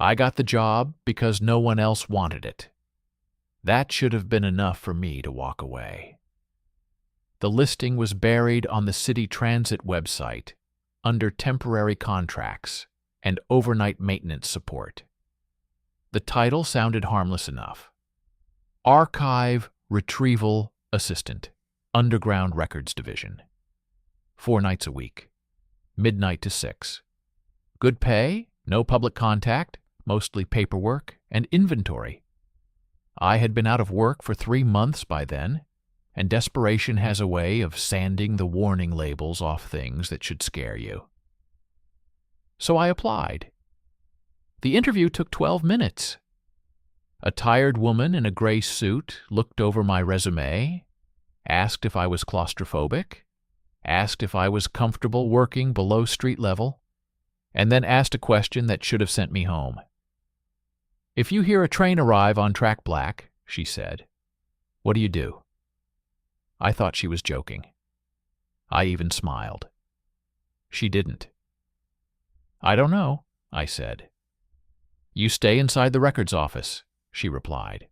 I got the job because no one else wanted it. That should have been enough for me to walk away. The listing was buried on the city transit website under temporary contracts and overnight maintenance support. The title sounded harmless enough. Archive Retrieval Assistant, Underground Records Division. 4 nights a week, midnight to 6. Good pay, no public contact, mostly paperwork and inventory. I had been out of work for 3 months by then, and desperation has a way of sanding the warning labels off things that should scare you. So I applied. The interview took 12 minutes. A tired woman in a gray suit looked over my resume, asked if I was claustrophobic, asked if I was comfortable working below street level, and then asked a question that should have sent me home. "If you hear a train arrive on track black," she said, "what do you do?" I thought she was joking. I even smiled. She didn't. "I don't know," I said. "You stay inside the records office," she replied.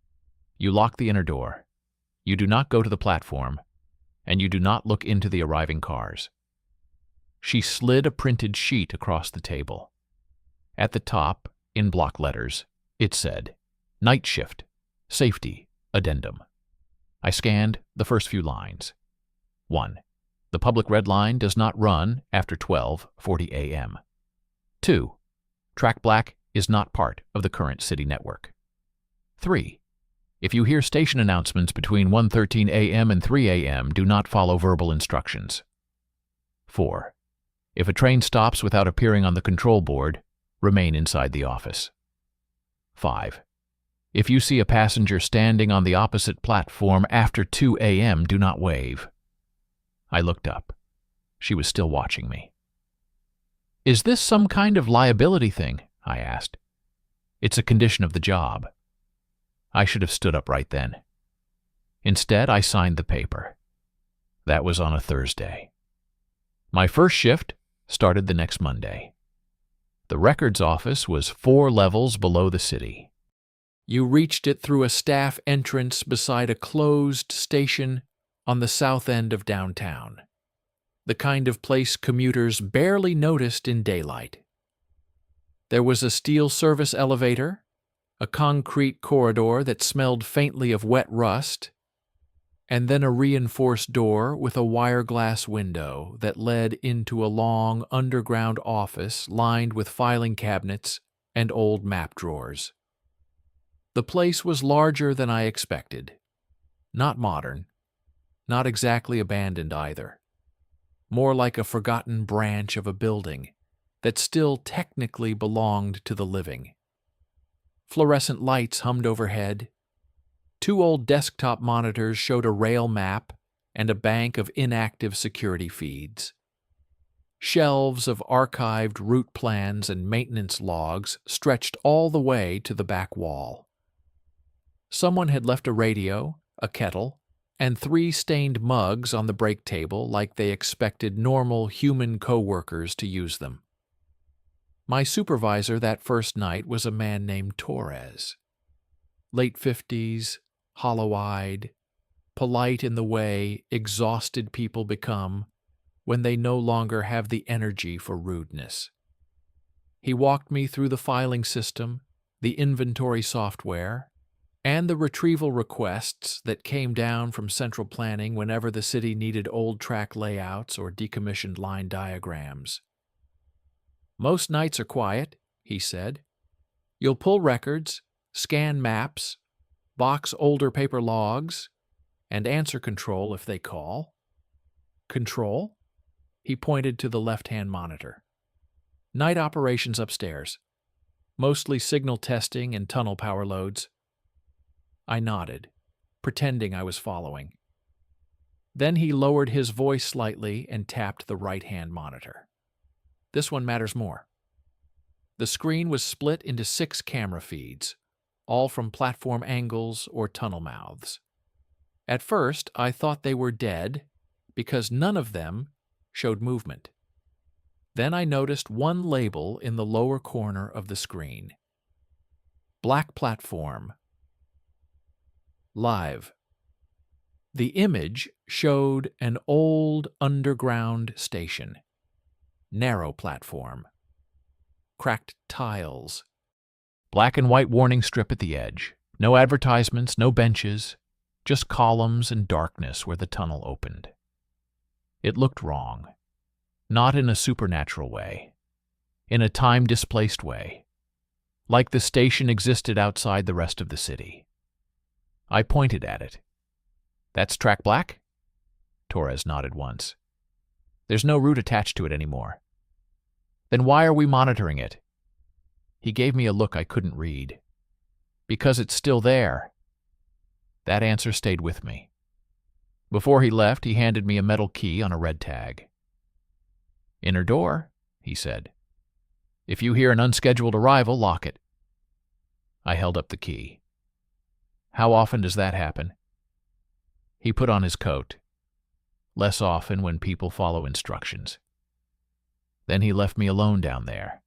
"You lock the inner door. You do not go to the platform, and you do not look into the arriving cars." She slid a printed sheet across the table. At the top, in block letters, it said, "Night Shift, Safety, Addendum." I scanned the first few lines. 1. The public red line does not run after 12:40 a.m. 2. Track black is not part of the current city network. 3. If you hear station announcements between 1:13 a.m. and 3 a.m., do not follow verbal instructions. 4. If a train stops without appearing on the control board, remain inside the office. 5. If you see a passenger standing on the opposite platform after 2 a.m., do not wave. I looked up. She was still watching me. "Is this some kind of liability thing?" I asked. "It's a condition of the job." I should have stood up right then. Instead, I signed the paper. That was on a Thursday. My first shift started the next Monday. The records office was 4 levels below the city. You reached it through a staff entrance beside a closed station on the south end of downtown, the kind of place commuters barely noticed in daylight. There was a steel service elevator, a concrete corridor that smelled faintly of wet rust, and then a reinforced door with a wire glass window that led into a long underground office lined with filing cabinets and old map drawers. The place was larger than I expected. Not modern, not exactly abandoned either. More like a forgotten branch of a building that still technically belonged to the living. Fluorescent lights hummed overhead. 2 old desktop monitors showed a rail map and a bank of inactive security feeds. Shelves of archived route plans and maintenance logs stretched all the way to the back wall. Someone had left a radio, a kettle, and 3 stained mugs on the break table like they expected normal human co-workers to use them. My supervisor that first night was a man named Torres. Late 50s, hollow-eyed, polite in the way exhausted people become when they no longer have the energy for rudeness. He walked me through the filing system, the inventory software, and the retrieval requests that came down from central planning whenever the city needed old track layouts or decommissioned line diagrams. "Most nights are quiet," he said. "You'll pull records, scan maps, box older paper logs, and answer control if they call." "Control?" He pointed to the left-hand monitor. "Night operations upstairs. Mostly signal testing and tunnel power loads." I nodded, pretending I was following. Then he lowered his voice slightly and tapped the right-hand monitor. "This one matters more." The screen was split into 6 camera feeds, all from platform angles or tunnel mouths. At first, I thought they were dead because none of them showed movement. Then I noticed one label in the lower corner of the screen. Black platform. Live. The image showed an old underground station. Narrow platform. Cracked tiles. Black and white warning strip at the edge. No advertisements, no benches, just columns and darkness where the tunnel opened. It looked wrong. Not in a supernatural way. In a time-displaced way. Like the station existed outside the rest of the city. I pointed at it. "That's track Black?" Torres nodded once. "There's no route attached to it anymore." "Then why are we monitoring it?" He gave me a look I couldn't read. "Because it's still there." That answer stayed with me. Before he left, he handed me a metal key on a red tag. "Inner door," he said. "If you hear an unscheduled arrival, lock it." I held up the key. "How often does that happen?" He put on his coat. "Less often when people follow instructions." Then he left me alone down there.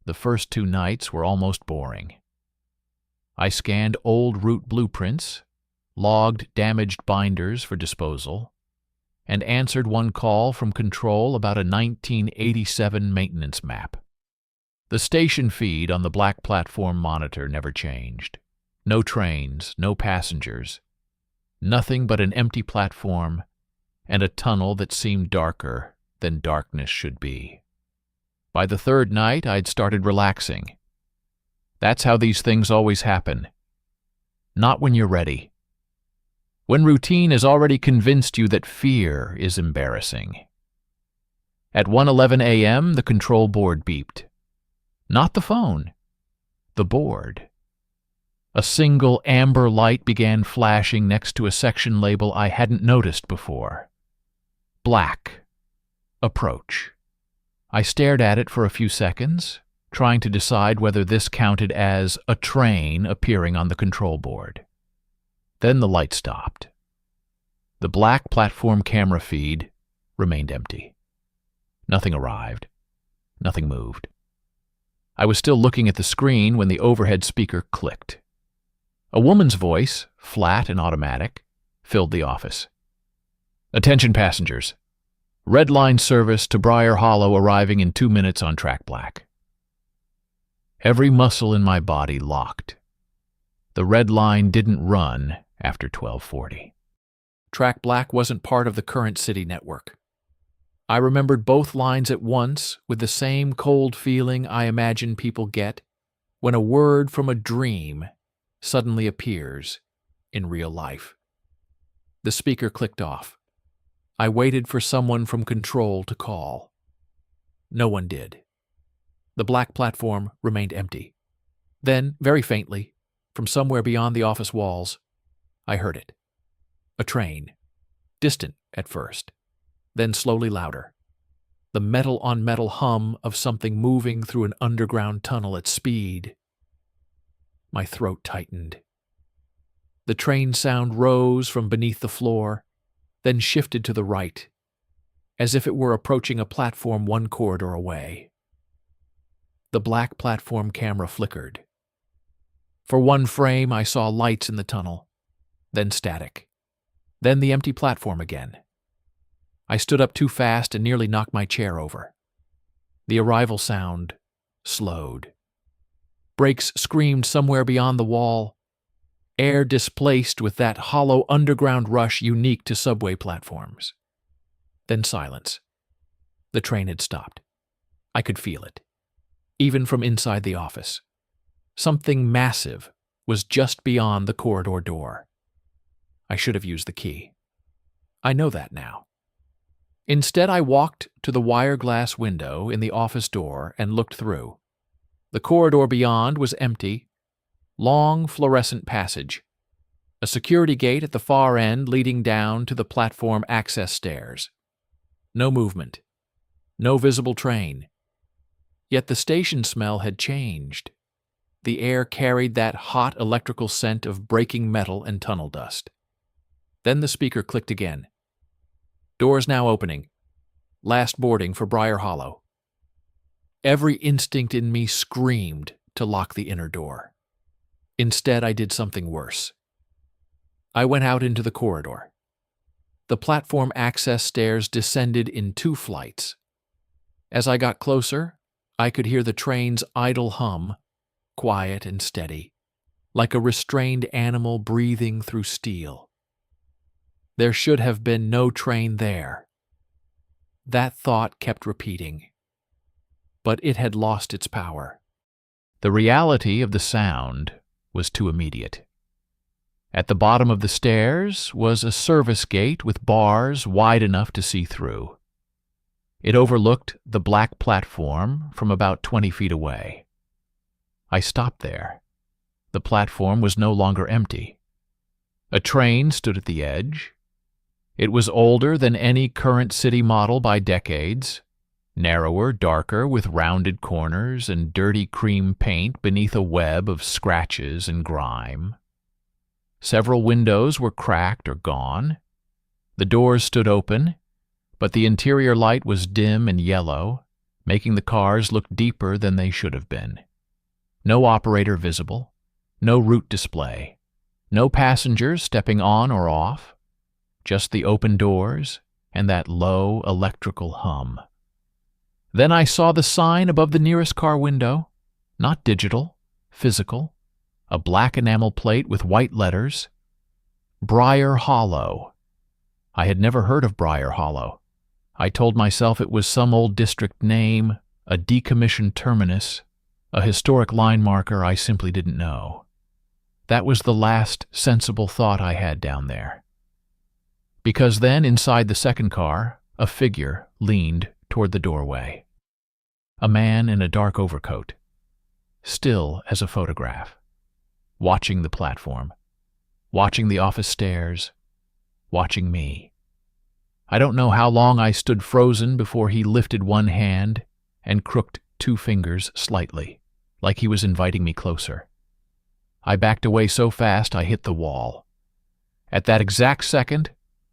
The first 2 nights were almost boring. I scanned old route blueprints, logged damaged binders for disposal, and answered one call from control about a 1987 maintenance map. The station feed on the black platform monitor never changed. No trains, no passengers. Nothing but an empty platform and a tunnel that seemed darker than darkness should be. By the 3rd night, I'd started relaxing. That's how these things always happen. Not when you're ready. When routine has already convinced you that fear is embarrassing. At 1:11 a.m., the control board beeped. Not the phone. The board. A single amber light began flashing next to a section label I hadn't noticed before. Black. Approach. I stared at it for a few seconds, trying to decide whether this counted as a train appearing on the control board. Then the light stopped. The black platform camera feed remained empty. Nothing arrived. Nothing moved. I was still looking at the screen when the overhead speaker clicked. A woman's voice, flat and automatic, filled the office. "Attention passengers. Red Line service to Briar Hollow arriving in 2 minutes on track Black." Every muscle in my body locked. The Red Line didn't run after 12:40. Track Black wasn't part of the current city network. I remembered both lines at once with the same cold feeling I imagine people get when a word from a dream suddenly appears in real life. The speaker clicked off. I waited for someone from control to call. No one did. The black platform remained empty. Then, very faintly, from somewhere beyond the office walls, I heard it. A train. Distant at first, then slowly louder. The metal-on-metal hum of something moving through an underground tunnel at speed. My throat tightened. The train sound rose from beneath the floor, then shifted to the right, as if it were approaching a platform 1 corridor away. The black platform camera flickered. For 1 frame, I saw lights in the tunnel, then static, then the empty platform again. I stood up too fast and nearly knocked my chair over. The arrival sound slowed. Brakes screamed somewhere beyond the wall. Air displaced with that hollow underground rush unique to subway platforms. Then silence. The train had stopped. I could feel it, even from inside the office. Something massive was just beyond the corridor door. I should have used the key. I know that now. Instead, I walked to the wire glass window in the office door and looked through. The corridor beyond was empty. Long fluorescent passage. A security gate at the far end leading down to the platform access stairs. No movement. No visible train. Yet the station smell had changed. The air carried that hot electrical scent of breaking metal and tunnel dust. Then the speaker clicked again. Doors now opening. Last boarding for Briar Hollow. Every instinct in me screamed to lock the inner door. Instead, I did something worse. I went out into the corridor. The platform access stairs descended in 2 flights. As I got closer, I could hear the train's idle hum, quiet and steady, like a restrained animal breathing through steel. There should have been no train there. That thought kept repeating, but it had lost its power. The reality of the sound was too immediate. At the bottom of the stairs was a service gate with bars wide enough to see through. It overlooked the black platform from about 20 feet away. I stopped there. The platform was no longer empty. A train stood at the edge. It was older than any current city model by decades, narrower, darker, with rounded corners and dirty cream paint beneath a web of scratches and grime. Several windows were cracked or gone. The doors stood open, but the interior light was dim and yellow, making the cars look deeper than they should have been. No operator visible, no route display, no passengers stepping on or off, just the open doors and that low electrical hum. Then I saw the sign above the nearest car window, not digital, physical, a black enamel plate with white letters, Briar Hollow. I had never heard of Briar Hollow. I told myself it was some old district name, a decommissioned terminus, a historic line marker I simply didn't know. That was the last sensible thought I had down there. Because then, inside the second car, a figure leaned toward the doorway. A man in a dark overcoat, still as a photograph, watching the platform, watching the office stairs, watching me. I don't know how long I stood frozen before he lifted one hand and crooked 2 fingers slightly, like he was inviting me closer. I backed away so fast I hit the wall. At that exact second,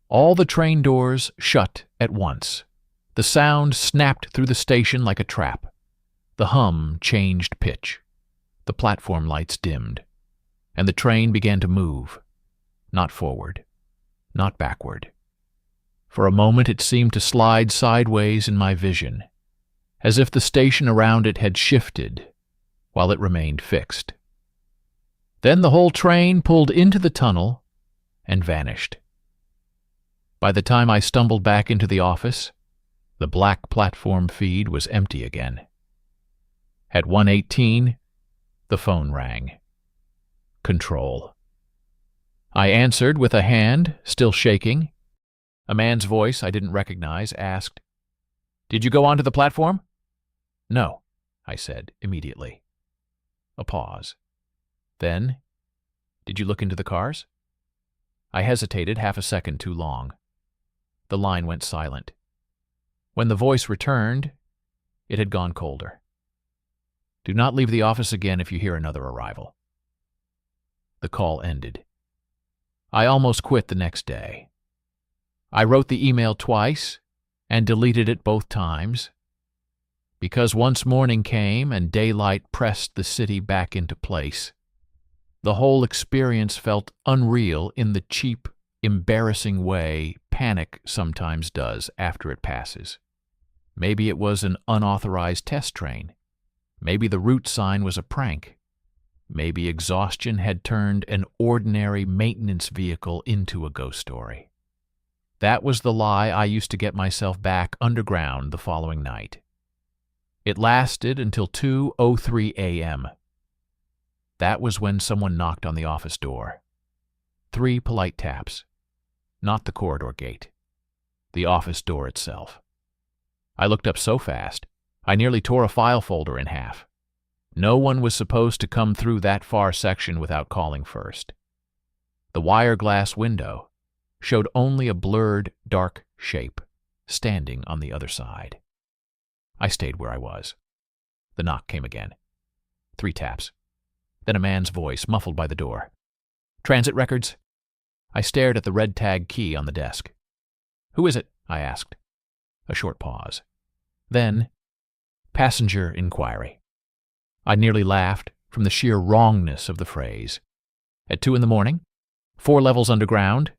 all the train doors shut at once. The sound snapped through the station like a trap. The hum changed pitch. The platform lights dimmed, and the train began to move, not forward, not backward. For a moment it seemed to slide sideways in my vision, as if the station around it had shifted while it remained fixed. Then the whole train pulled into the tunnel and vanished. By the time I stumbled back into the office, the black platform feed was empty again. At 1:18, the phone rang. Control. I answered with a hand still shaking. A man's voice I didn't recognize asked, "Did you go onto the platform?" "No," I said immediately. A pause. Then, "Did you look into the cars?" I hesitated half a second too long. The line went silent. When the voice returned, it had gone colder. "Do not leave the office again if you hear another arrival." The call ended. I almost quit the next day. I wrote the email twice and deleted it both times, because once morning came and daylight pressed the city back into place, the whole experience felt unreal in the cheap, embarrassing way panic sometimes does after it passes. Maybe it was an unauthorized test train. Maybe the route sign was a prank. Maybe exhaustion had turned an ordinary maintenance vehicle into a ghost story. That was the lie I used to get myself back underground the following night. It lasted until 2:03 a.m. That was when someone knocked on the office door. 3 polite taps. Not the corridor gate. The office door itself. I looked up so fast, I nearly tore a file folder in half. No one was supposed to come through that far section without calling first. The wire glass window showed only a blurred, dark shape standing on the other side. I stayed where I was. The knock came again. 3 taps. Then a man's voice, muffled by the door. "Transit records?" I stared at the red tag key on the desk. "Who is it?" I asked. A short pause. Then, "Passenger inquiry." I nearly laughed from the sheer wrongness of the phrase. At 2 in the morning, 4 levels underground,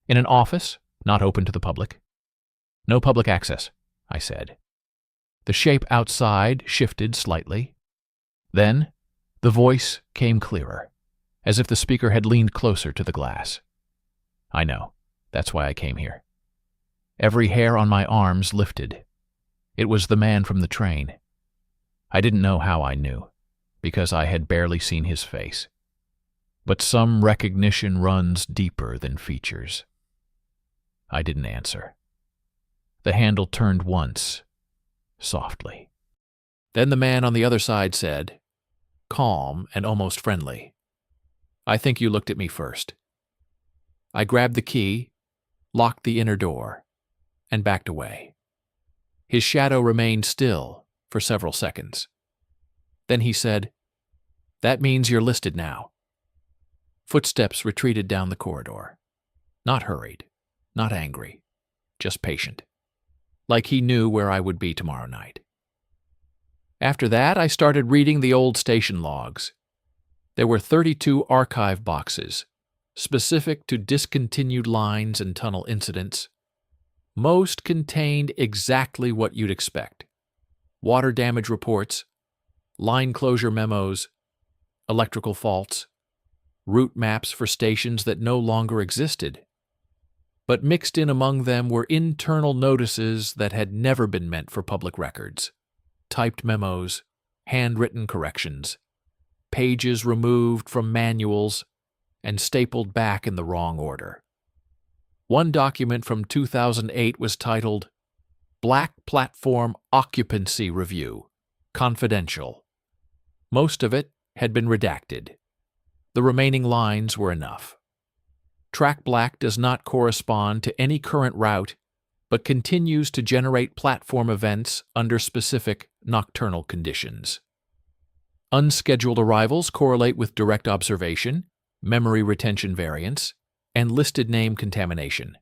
in an office not open to the public. No public access, I said. The shape outside shifted slightly. Then, the voice came clearer, as if the speaker had leaned closer to the glass. I know. That's why I came here. Every hair on my arms lifted. It was the man from the train. I didn't know how I knew, because I had barely seen his face. But some recognition runs deeper than features. I didn't answer. The handle turned once, softly. Then the man on the other side said, calm and almost friendly, "I think you looked at me first." I grabbed the key, locked the inner door, and backed away. His shadow remained still for several seconds. Then he said, "That means you're listed now." Footsteps retreated down the corridor. Not hurried, not angry, just patient. Like he knew where I would be tomorrow night. After that, I started reading the old station logs. There were 32 archive boxes, specific to discontinued lines and tunnel incidents. Most contained exactly what you'd expect: water damage reports, line closure memos, electrical faults, route maps for stations that no longer existed. But mixed in among them were internal notices that had never been meant for public records: typed memos, handwritten corrections, pages removed from manuals and stapled back in the wrong order. One document from 2008 was titled, "Black Platform Occupancy Review, Confidential." Most of it had been redacted. The remaining lines were enough. Track Black does not correspond to any current route, but continues to generate platform events under specific nocturnal conditions. Unscheduled arrivals correlate with direct observation, memory retention variance, and listed name contamination.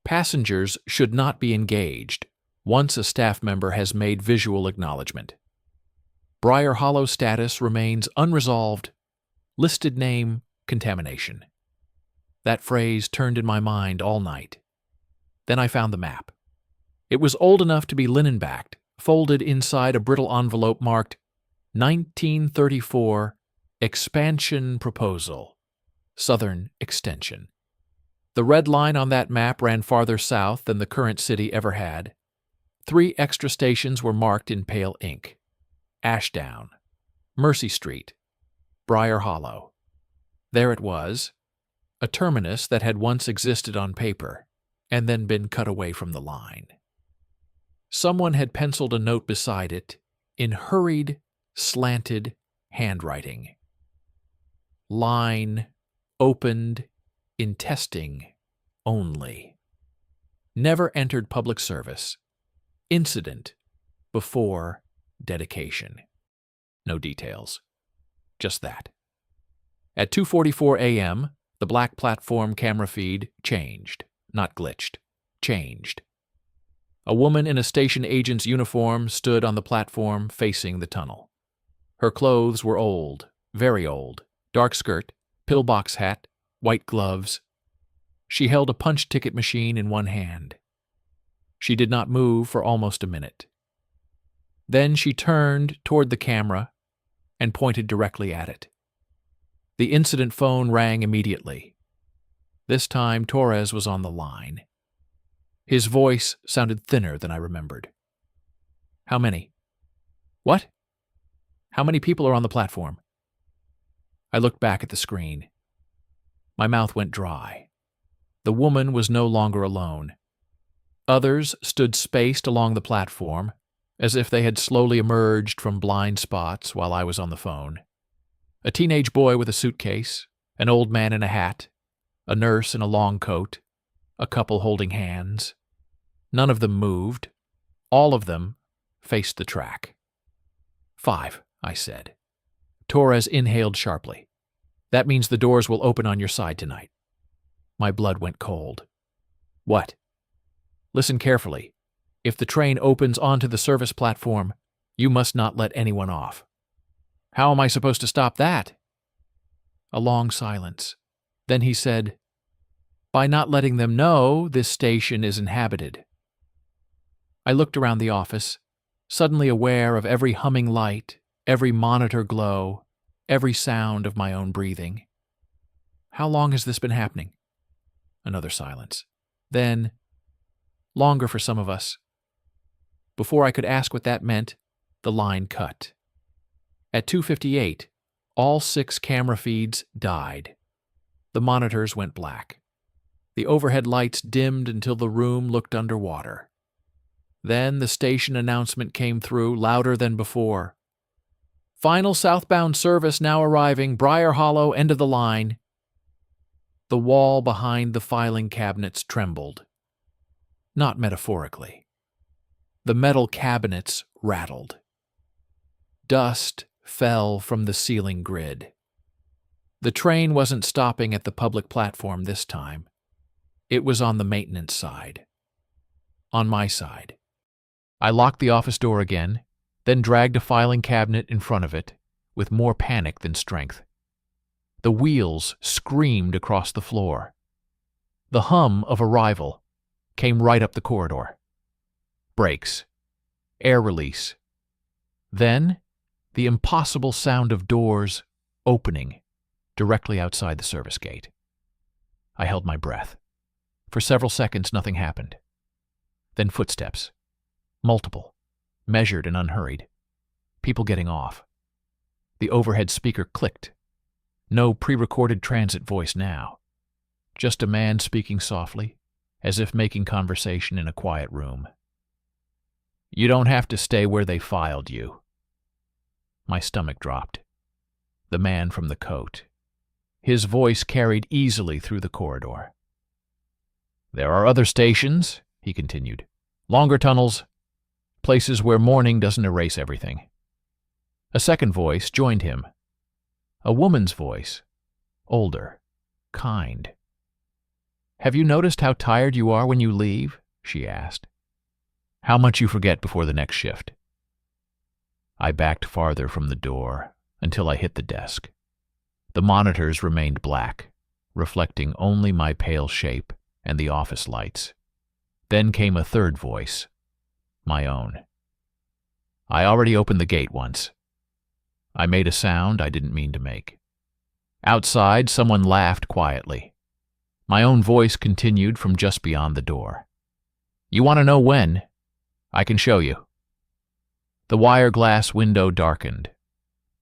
Passengers should not be engaged once a staff member has made visual acknowledgement. Briar Hollow status remains unresolved. Listed name contamination. That phrase turned in my mind all night. Then I found the map. It was old enough to be linen-backed, folded inside a brittle envelope marked 1934 Expansion Proposal, Southern Extension. The red line on that map ran farther south than the current city ever had. 3 extra stations were marked in pale ink: Ashdown, Mercy Street, Briar Hollow. There it was, a terminus that had once existed on paper and then been cut away from the line. Someone had penciled a note beside it in hurried, slanted handwriting. Line opened in testing only. Never entered public service. Incident before dedication. No details. Just that. At 2:44 a.m., the black platform camera feed changed, not glitched, changed. A woman in a station agent's uniform stood on the platform facing the tunnel. Her clothes were old, very old, dark skirt, pillbox hat, white gloves. She held a punch ticket machine in one hand. She did not move for almost a minute. Then she turned toward the camera and pointed directly at it. The incident phone rang immediately. This time Torres was on the line. His voice sounded thinner than I remembered. "How many?" "What? How many people are on the platform?" I looked back at the screen. My mouth went dry. The woman was no longer alone. Others stood spaced along the platform, as if they had slowly emerged from blind spots while I was on the phone. A teenage boy with a suitcase, an old man in a hat, a nurse in a long coat, a couple holding hands. None of them moved. All of them faced the track. 5, I said. Torres inhaled sharply. "That means the doors will open on your side tonight." My blood went cold. "What?" "Listen carefully. If the train opens onto the service platform, you must not let anyone off." How am I supposed to stop that? A long silence. Then he said, By not letting them know this station is inhabited. I looked around the office, suddenly aware of every humming light, every monitor glow, every sound of my own breathing. How long has this been happening? Another silence. Then, longer for some of us. Before I could ask what that meant, the line cut. At 2:58, all 6 camera feeds died. The monitors went black. The overhead lights dimmed until the room looked underwater. Then the station announcement came through, louder than before. Final southbound service now arriving, Briar Hollow, end of the line. The wall behind the filing cabinets trembled. Not metaphorically. The metal cabinets rattled. Dust fell from the ceiling grid. The train wasn't stopping at the public platform this time. It was on the maintenance side. On my side. I locked the office door again, then dragged a filing cabinet in front of it, with more panic than strength. The wheels screamed across the floor. The hum of arrival came right up the corridor. Brakes. Air release. Then, the impossible sound of doors opening directly outside the service gate. I held my breath. For several seconds, nothing happened. Then footsteps. Multiple. Measured and unhurried. People getting off. The overhead speaker clicked. No pre-recorded transit voice now. Just a man speaking softly, as if making conversation in a quiet room. You don't have to stay where they filed you. My stomach dropped. The man from the coat. His voice carried easily through the corridor. There are other stations, he continued. Longer tunnels. Places where mourning doesn't erase everything. A second voice joined him. A woman's voice. Older. Kind. Have you noticed how tired you are when you leave? She asked. How much you forget before the next shift. I backed farther from the door until I hit the desk. The monitors remained black, reflecting only my pale shape and the office lights. Then came a third voice. My own. I already opened the gate once. I made a sound I didn't mean to make. Outside, someone laughed quietly. My own voice continued from just beyond the door. You want to know when? I can show you. The wire glass window darkened.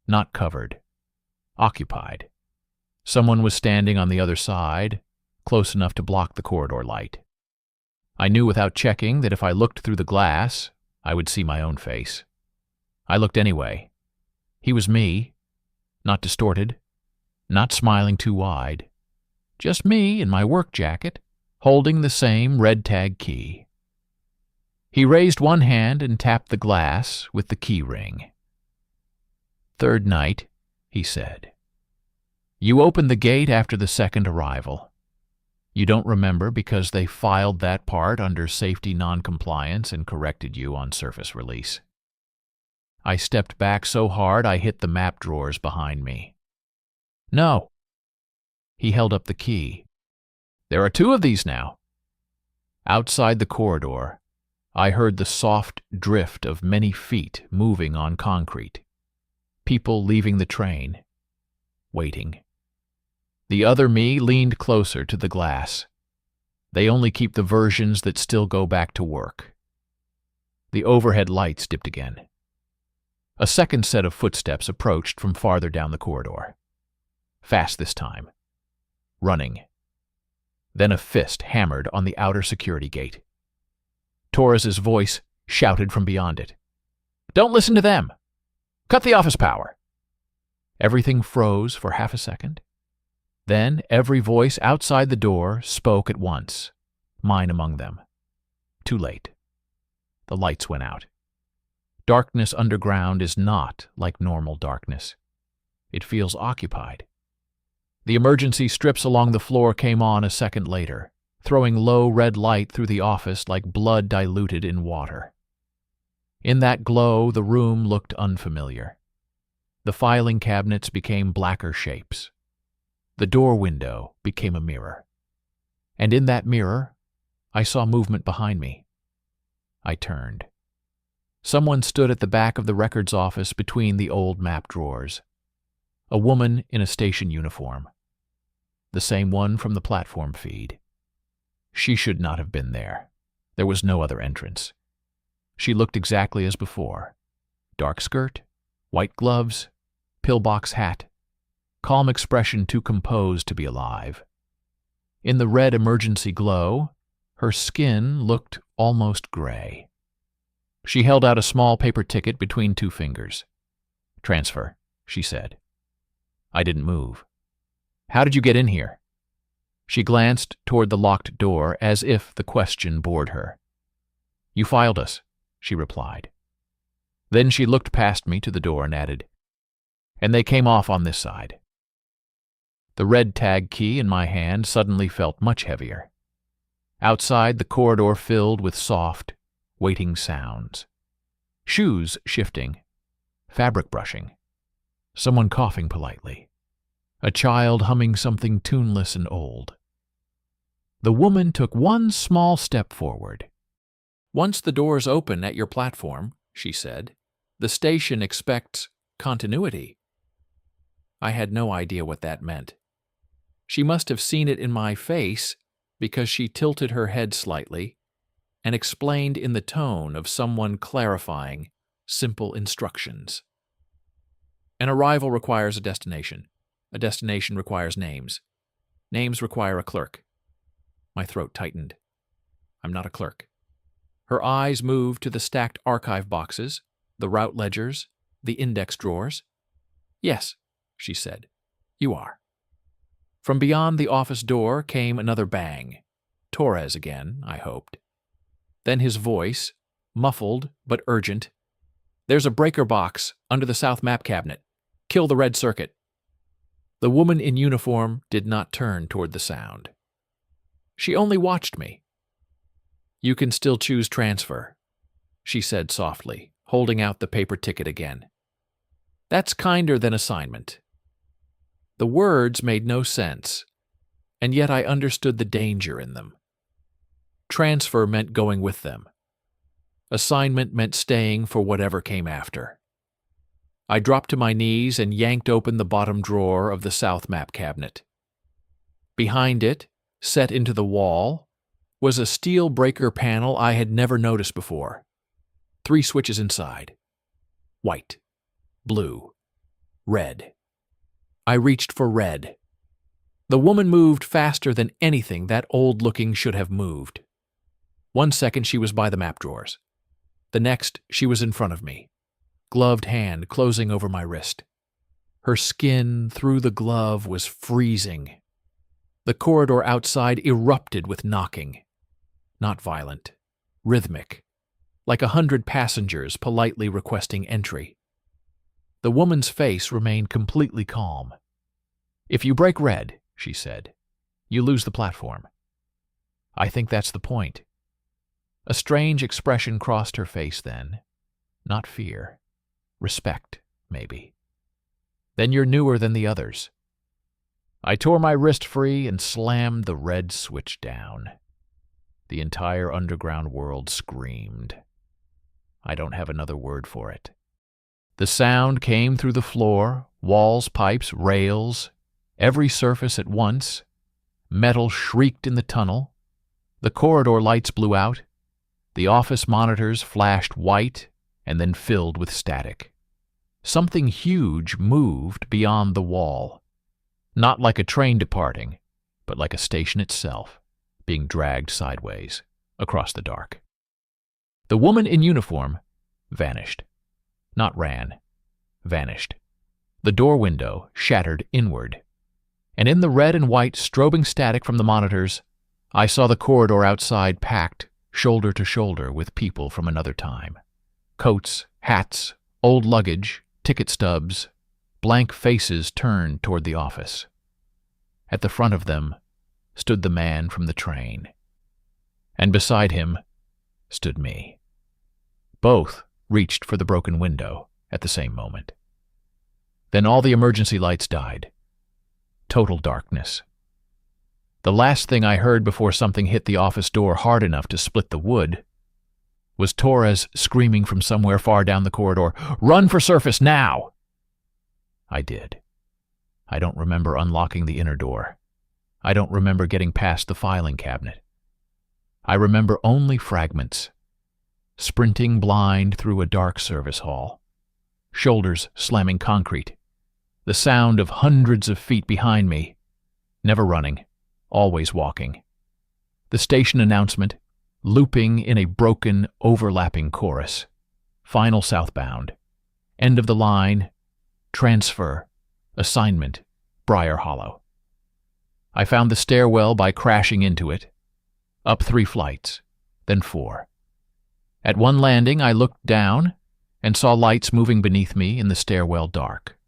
Not covered. Occupied. Someone was standing on the other side, close enough to block the corridor light. I knew without checking that if I looked through the glass, I would see my own face. I looked anyway. He was me, not distorted, not smiling too wide. Just me in my work jacket, holding the same red tag key. He raised one hand and tapped the glass with the key ring. Third night, he said. You opened the gate after the second arrival. You don't remember because they filed that part under safety noncompliance and corrected you on surface release. I stepped back so hard I hit the map drawers behind me. No. He held up the key. There are 2 of these now. Outside the corridor, I heard the soft drift of many feet moving on concrete. People leaving the train. Waiting. The other me leaned closer to the glass. They only keep the versions that still go back to work. The overhead lights dipped again. A second set of footsteps approached from farther down the corridor. Fast this time. Running. Then a fist hammered on the outer security gate. Torres's voice shouted from beyond it. Don't listen to them! Cut the office power! Everything froze for half a second. Then every voice outside the door spoke at once, mine among them. Too late. The lights went out. Darkness underground is not like normal darkness. It feels occupied. The emergency strips along the floor came on a second later, throwing low red light through the office like blood diluted in water. In that glow, the room looked unfamiliar. The filing cabinets became blacker shapes. The door window became a mirror. And in that mirror, I saw movement behind me. I turned. Someone stood at the back of the records office between the old map drawers. A woman in a station uniform. The same one from the platform feed. She should not have been there. There was no other entrance. She looked exactly as before. Dark skirt, white gloves, pillbox hat, calm expression too composed to be alive. In the red emergency glow, her skin looked almost gray. She held out a small paper ticket between two fingers. "Transfer," she said. I didn't move. "How did you get in here?" She glanced toward the locked door as if the question bored her. "You filed us," she replied. Then she looked past me to the door and added, "And they came off on this side." The red tag key in my hand suddenly felt much heavier. Outside, the corridor filled with soft, waiting sounds. Shoes shifting, fabric brushing, someone coughing politely, a child humming something tuneless and old. The woman took one small step forward. "Once the doors open at your platform," she said, "the station expects continuity." I had no idea what that meant. She must have seen it in my face because she tilted her head slightly and explained in the tone of someone clarifying simple instructions. "An arrival requires a destination. A destination requires names. Names require a clerk." My throat tightened. "I'm not a clerk." Her eyes moved to the stacked archive boxes, the route ledgers, the index drawers. "Yes," she said, "you are." From beyond the office door came another bang. Torres again, I hoped. Then his voice, muffled but urgent. "There's a breaker box under the south map cabinet. Kill the red circuit." The woman in uniform did not turn toward the sound. She only watched me. "You can still choose transfer," she said softly, holding out the paper ticket again. "That's kinder than assignment." The words made no sense, and yet I understood the danger in them. Transfer meant going with them. Assignment meant staying for whatever came after. I dropped to my knees and yanked open the bottom drawer of the south map cabinet. Behind it, set into the wall, was a steel breaker panel I had never noticed before. 3 switches inside. White, blue, red. I reached for red. The woman moved faster than anything that old-looking should have moved. 1 second she was by the map drawers. The next she was in front of me, gloved hand closing over my wrist. Her skin through the glove was freezing. The corridor outside erupted with knocking. Not violent, rhythmic, like 100 passengers politely requesting entry. The woman's face remained completely calm. "If you break red," she said, "you lose the platform." I think that's the point. A strange expression crossed her face then. Not fear. Respect, maybe. "Then you're newer than the others." I tore my wrist free and slammed the red switch down. The entire underground world screamed. I don't have another word for it. The sound came through the floor, walls, pipes, rails, every surface at once. Metal shrieked in the tunnel. The corridor lights blew out. The office monitors flashed white and then filled with static. Something huge moved beyond the wall. Not like a train departing, but like a station itself, being dragged sideways across the dark. The woman in uniform vanished. Not ran. Vanished. The door window shattered inward. And in the red and white strobing static from the monitors, I saw the corridor outside packed, shoulder to shoulder, with people from another time. Coats, hats, old luggage, ticket stubs, blank faces turned toward the office. At the front of them stood the man from the train. And beside him stood me. Both reached for the broken window at the same moment. Then all the emergency lights died. Total darkness. The last thing I heard before something hit the office door hard enough to split the wood was Torres screaming from somewhere far down the corridor, "Run for surface now!" I did. I don't remember unlocking the inner door. I don't remember getting past the filing cabinet. I remember only fragments. Sprinting blind through a dark service hall. Shoulders slamming concrete. The sound of hundreds of feet behind me. Never running, always walking. The station announcement, looping in a broken, overlapping chorus. Final southbound. End of the line. Transfer. Assignment. Briar Hollow. I found the stairwell by crashing into it. Up 3 flights, then 4. At one landing, I looked down and saw lights moving beneath me in the stairwell dark.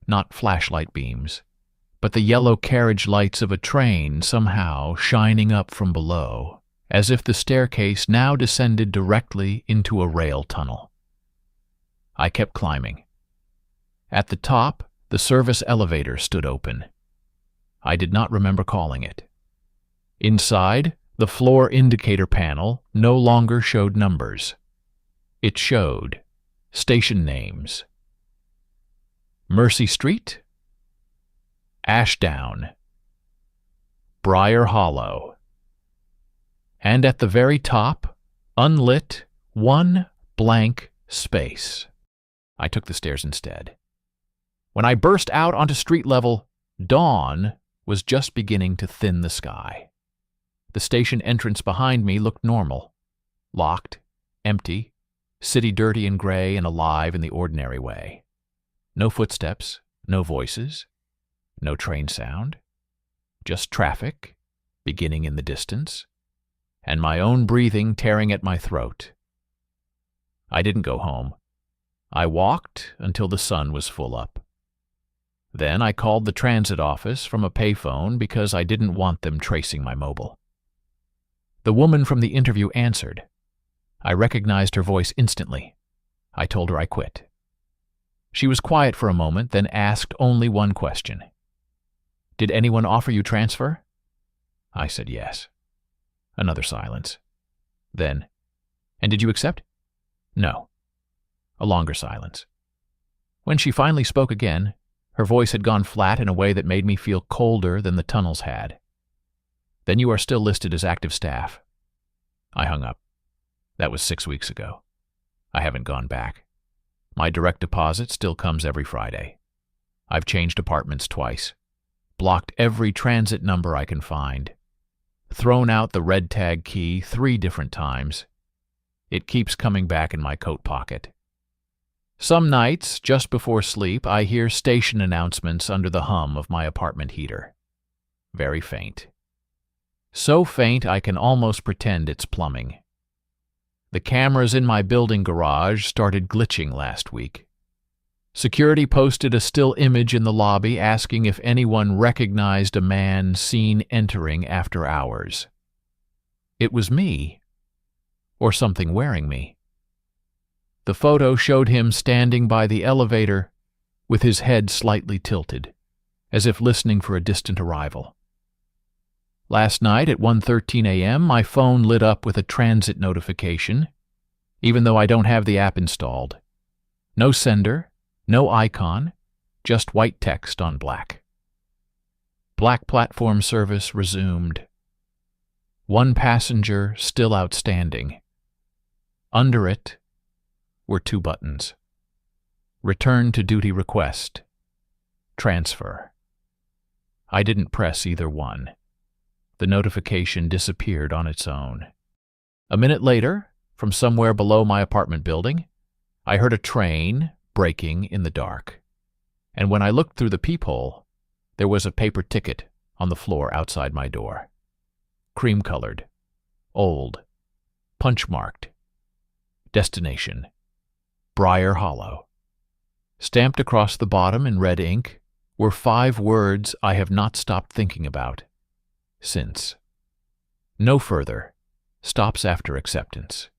Not flashlight beams, but the yellow carriage lights of a train somehow shining up from below, as if the staircase now descended directly into a rail tunnel. I kept climbing. At the top, the service elevator stood open. I did not remember calling it. Inside, the floor indicator panel no longer showed numbers. It showed station names. Mercy Street, Ashdown, Briar Hollow, and at the very top, unlit, one blank space. I took the stairs instead. When I burst out onto street level, dawn was just beginning to thin the sky. The station entrance behind me looked normal. Locked, empty, city dirty and gray and alive in the ordinary way. No footsteps, no voices, no train sound. Just traffic, beginning in the distance, and my own breathing tearing at my throat. I didn't go home. I walked until the sun was full up. Then I called the transit office from a payphone because I didn't want them tracing my mobile. The woman from the interview answered. I recognized her voice instantly. I told her I quit. She was quiet for a moment, then asked only one question. "Did anyone offer you transfer?" I said yes. Another silence. Then, "And did you accept?" "No." A longer silence. When she finally spoke again, her voice had gone flat in a way that made me feel colder than the tunnels had. "Then you are still listed as active staff." I hung up. That was 6 weeks ago. I haven't gone back. My direct deposit still comes every Friday. I've changed apartments twice. Blocked every transit number I can find. Thrown out the red tag key 3 different times. It keeps coming back in my coat pocket. Some nights, just before sleep, I hear station announcements under the hum of my apartment heater. Very faint. So faint I can almost pretend it's plumbing. The cameras in my building garage started glitching last week. Security posted a still image in the lobby asking if anyone recognized a man seen entering after hours. It was me, or something wearing me. The photo showed him standing by the elevator with his head slightly tilted, as if listening for a distant arrival. Last night at 1:13 a.m., my phone lit up with a transit notification, even though I don't have the app installed. No sender, no icon, just white text on black. Black platform service resumed. 1 passenger still outstanding. Under it were 2 buttons. Return to duty request. Transfer. I didn't press either one. The notification disappeared on its own. A minute later, from somewhere below my apartment building, I heard a train braking in the dark. And when I looked through the peephole, there was a paper ticket on the floor outside my door. Cream-colored, old, punch-marked. Destination: Briar Hollow. Stamped across the bottom in red ink were 5 words I have not stopped thinking about since. No further. Stops after acceptance.